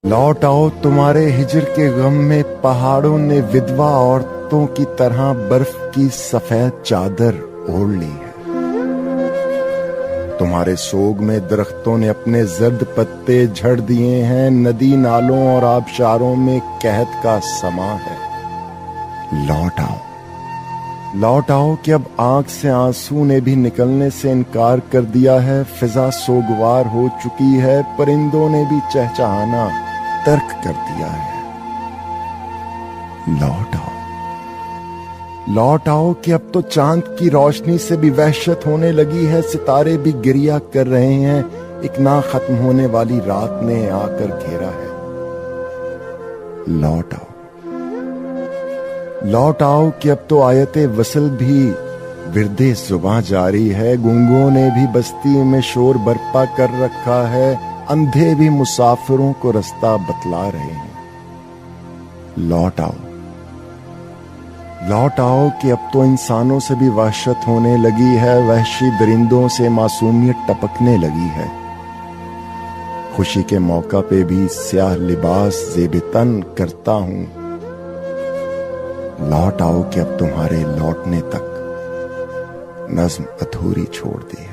लौट आओ तुम्हारे हिजर के गम में पहाड़ों ने विधवा औरतों की तरह बर्फ की सफेद चादर ओढ़ ली है। तुम्हारे सोग में दरख्तों ने अपने जर्द पत्ते झड़ दिए हैं। नदी नालों और आबशारों में कहत का समा है। लौट आओ कि अब आंख से आंसू ने भी निकलने से इनकार कर दिया है। फिजा सोगवार हो चुकी है, परिंदों ने भी चहचहाना तर्क कर दिया है। लौट आओ कि अब तो चांद की रोशनी से भी वहशत होने लगी है। सितारे भी गिरिया कर रहे हैं, एक ना खत्म होने वाली रात ने आकर घेरा है। लौट आओ कि अब तो आयते वसल भी विरदे जुबां जारी है। गूंगों ने भी बस्ती में शोर बरपा कर रखा है। अंधे भी मुसाफिरों को रास्ता बतला रहे हैं। लौट आओ कि अब तो इंसानों से भी वहशत होने लगी है। वहशी दरिंदों से मासूमियत टपकने लगी है। खुशी के मौका पे भी स्याह लिबास ज़ेब-ए-तन करता हूं। लौट आओ कि अब तुम्हारे लौटने तक नज्म अधूरी छोड़ दी है।